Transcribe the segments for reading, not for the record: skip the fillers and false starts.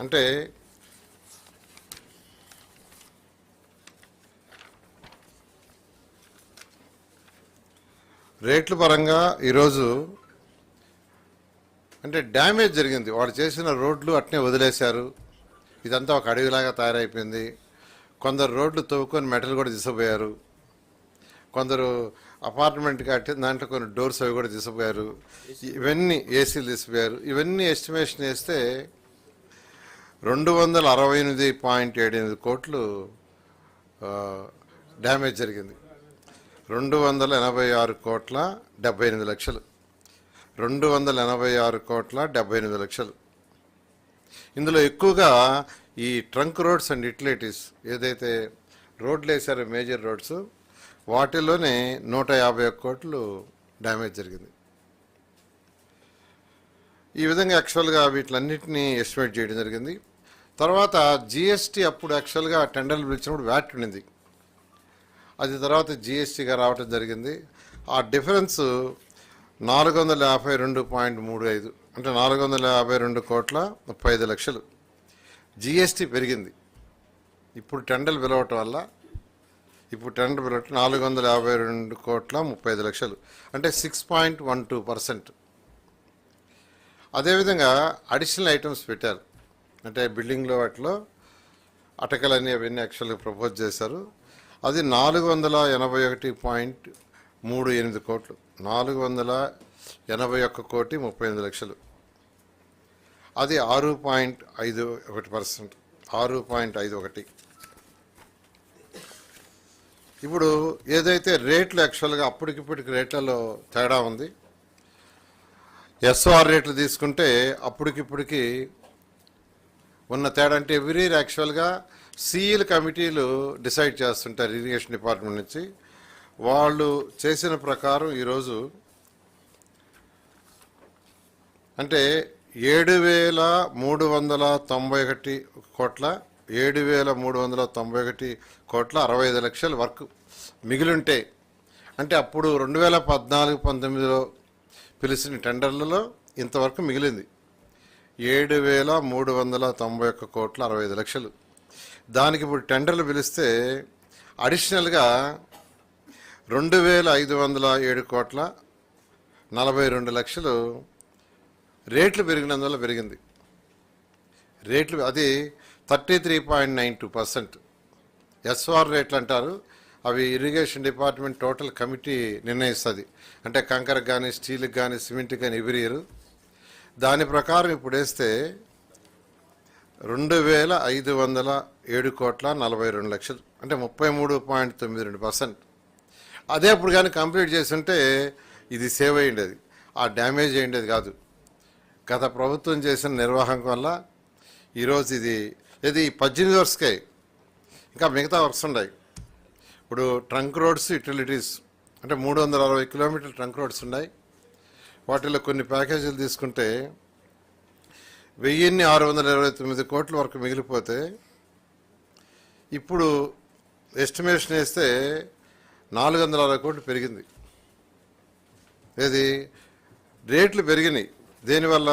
అంటే రేట్ల పరంగా ఈరోజు అంటే డ్యామేజ్ జరిగింది. వాడు చేసిన రోడ్లు అట్నే వదిలేశారు. ఇదంతా ఒక అడవిలాగా తయారైపోయింది. కొందరు రోడ్లు తవ్వుకొని మెటల్ కూడా తీసుకుపోయారు. కొందరు అపార్ట్మెంట్ కట్టి దాంట్లో కొన్ని డోర్స్ అవి కూడా తీసుకుపోయారు. ఇవన్నీ ఏసీలు తీసుకుపోయారు. ఇవన్నీ ఎస్టిమేషన్ వేస్తే 268.78 కోట్లు డ్యామేజ్ జరిగింది. 286 కోట్ల 78 లక్షలు. 286 కోట్ల 78 లక్షలు. ఇందులో ఎక్కువగా ఈ ట్రంక్ రోడ్స్ అండ్ యుటిలిటీస్ ఏదైతే రోడ్లు వేసారో మేజర్ రోడ్స్ వాటిలోనే 151 కోట్లు డ్యామేజ్ జరిగింది. ఈ విధంగా యాక్చువల్గా వీటిలన్నింటినీ ఎస్టిమేట్ చేయడం జరిగింది. తర్వాత జిఎస్టీ అప్పుడు యాక్చువల్గా టెండర్లు పిలిచినప్పుడు వ్యాట్ ఉండింది. అది తర్వాత జిఎస్టీగా రావటం జరిగింది. ఆ డిఫరెన్స్ 452.35 అంటే 452 కోట్ల 35 లక్షలు జిఎస్టీ పెరిగింది. ఇప్పుడు టెండర్లు పిలవటం వల్ల 452 కోట్ల 35 లక్షలు అంటే 6.12%. అదేవిధంగా అడిషనల్ ఐటమ్స్ పెట్టారు. అంటే బిల్డింగ్లో వాటిలో అటకలన్నీ అవన్నీ యాక్చువల్గా ప్రపోజ్ చేశారు. అది 481.38 కోట్లు. 481 కోటి 38 లక్షలు. అది 6.51%. 6.51. ఇప్పుడు ఏదైతే రేట్లు యాక్చువల్గా అప్పటికిప్పటికి రేట్లలో తేడా ఉంది. ఎస్ఓఆర్ రేట్లు తీసుకుంటే అప్పటికిప్పటికి ఉన్న తేడా అంటే ఎవ్రీ ఇయర్ యాక్చువల్గా సిఈల కమిటీలు డిసైడ్ చేస్తుంటారు ఇరిగేషన్ డిపార్ట్మెంట్ నుంచి. వాళ్ళు చేసిన ప్రకారం ఈరోజు అంటే 7,391 కోట్ల 7,391 కోట్ల 65 లక్షల వర్క్ మిగిలింటే అంటే అప్పుడు 2014-19లో పిలిచిన టెండర్లలో ఇంతవరకు మిగిలింది 7,391 కోట్ల 65 లక్షలు. దానికి ఇప్పుడు టెండర్లు పిలిస్తే అడిషనల్గా 2,507 కోట్ల 42 లక్షలు రేట్లు పెరిగినందువల్ల పెరిగింది. రేట్లు అది 33.92%. ఎస్ఆర్ రేట్లు అంటారు. అవి ఇరిగేషన్ డిపార్ట్మెంట్ టోటల్ కమిటీ నిర్ణయిస్తుంది. అంటే కంకరకు కానీ స్టీల్కి కానీ సిమెంట్కి కానీ ఎవ్రీ ఇయర్. దాని ప్రకారం ఇప్పుడు వేస్తే 2,507 కోట్ల 42 లక్షలు అంటే 33.92%. అదే ఇప్పుడు కానీ కంప్లీట్ చేసి ఉంటే ఇది సేవ్ అయ్యిండేది, ఆ డ్యామేజ్ అయ్యిండేది కాదు. గత ప్రభుత్వం చేసిన నిర్వాహకం వల్ల ఈరోజు ఇది 18 వర్క్స్కే ఇంకా మిగతా వర్క్స్ ఉన్నాయి. ఇప్పుడు ట్రంక్ రోడ్స్ యుటిలిటీస్ అంటే 360 కిలోమీటర్ల ట్రంక్ రోడ్స్ ఉన్నాయి. వాటిలో కొన్ని ప్యాకేజీలు తీసుకుంటే 1,629 కోట్ల వరకు మిగిలిపోతే ఇప్పుడు ఎస్టిమేషన్ వేస్తే 460 కోట్లు పెరిగింది. ఏది రేట్లు పెరిగినాయి. దేనివల్ల?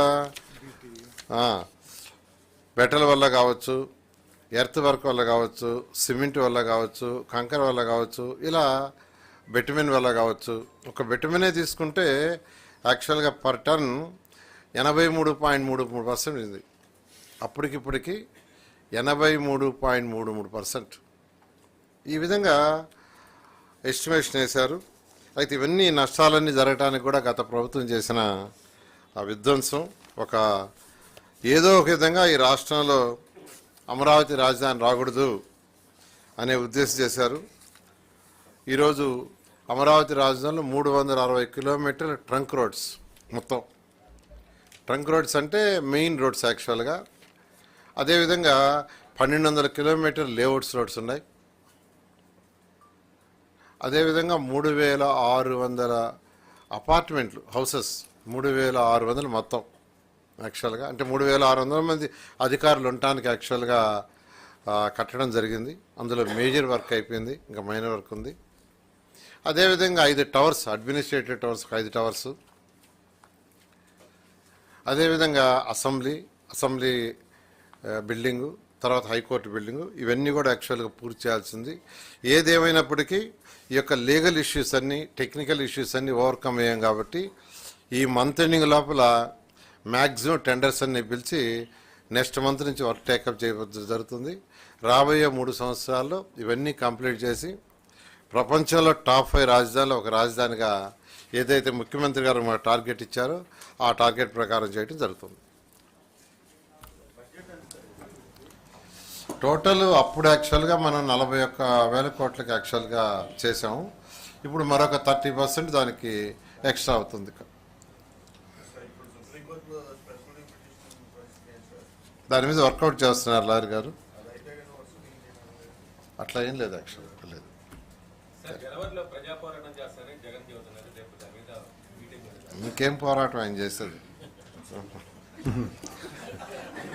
బెటల వల్ల కావచ్చు, ఎర్త్ వర్క్ వల్ల కావచ్చు, సిమెంట్ వల్ల కావచ్చు, కంకర వల్ల కావచ్చు, ఇలా బెటమిన్ వల్ల కావచ్చు. ఒక బెటమినే తీసుకుంటే యాక్చువల్గా పర్ టన్ 83.33% ఉంది. అప్పటికిప్పటికి 83.33%. ఈ విధంగా ఎస్టిమేషన్ వేశారు. అయితే ఇవన్నీ నష్టాలన్నీ జరగడానికి కూడా గత ప్రభుత్వం చేసిన ఆ విధ్వంసం ఏదో ఒక విధంగా ఈ రాష్ట్రంలో అమరావతి రాజధాని రాకూడదు అనే ఉద్దేశం చేశారు. ఈరోజు అమరావతి రాజధానిలో 360 కిలోమీటర్ల ట్రంక్ రోడ్స్, మొత్తం ట్రంక్ రోడ్స్ అంటే మెయిన్ రోడ్స్ యాక్చువల్గా. అదేవిధంగా 1,200 కిలోమీటర్ లేఅవుట్స్ రోడ్స్ ఉన్నాయి. అదేవిధంగా 3,600 అపార్ట్మెంట్లు హౌసెస్, 3,600 మొత్తం యాక్చువల్గా. అంటే 3,600 మంది అధికారులు ఉండటానికి యాక్చువల్గా కట్టడం జరిగింది. అందులో మేజర్ వర్క్ అయిపోయింది, ఇంకా మైనర్ వర్క్ ఉంది. అదేవిధంగా 5 టవర్స్, అడ్మినిస్ట్రేటివ్ టవర్స్ 5 టవర్స్. అదేవిధంగా అసెంబ్లీ బిల్డింగు, తర్వాత హైకోర్టు బిల్డింగు, ఇవన్నీ కూడా యాక్చువల్గా పూర్తి చేయాల్సింది. ఏదేమైనప్పటికీ ఈ యొక్క లీగల్ ఇష్యూస్ అన్నీ, టెక్నికల్ ఇష్యూస్ అన్నీ ఓవర్కమ్ అయ్యాం కాబట్టి ఈ మంత్ ఎండింగ్ లోపల మ్యాక్సిమం టెండర్స్ అన్ని పిలిచి నెక్స్ట్ మంత్ నుంచి వర్క్ టేకప్ చేయడం జరుగుతుంది. రాబోయే 3 సంవత్సరాల్లో ఇవన్నీ కంప్లీట్ చేసి ప్రపంచంలో టాప్ 5 రాజధానిలో ఒక రాజధానిగా ఏదైతే ముఖ్యమంత్రి గారు మా టార్గెట్ ఇచ్చారో ఆ టార్గెట్ ప్రకారం చేయడం జరుగుతుంది. టోటల్ అప్పుడు యాక్చువల్గా మనం 41,000 కోట్లకి యాక్చువల్గా చేసాము. ఇప్పుడు మరొక 30% దానికి ఎక్స్ట్రా అవుతుంది. దాని మీద వర్కౌట్ చేస్తున్నారు లాయర్ గారు. అట్లా ఏం లేదు, యాక్చువల్గా లేదు. ఇంకేం పోరాటం ఆయన చేసేది.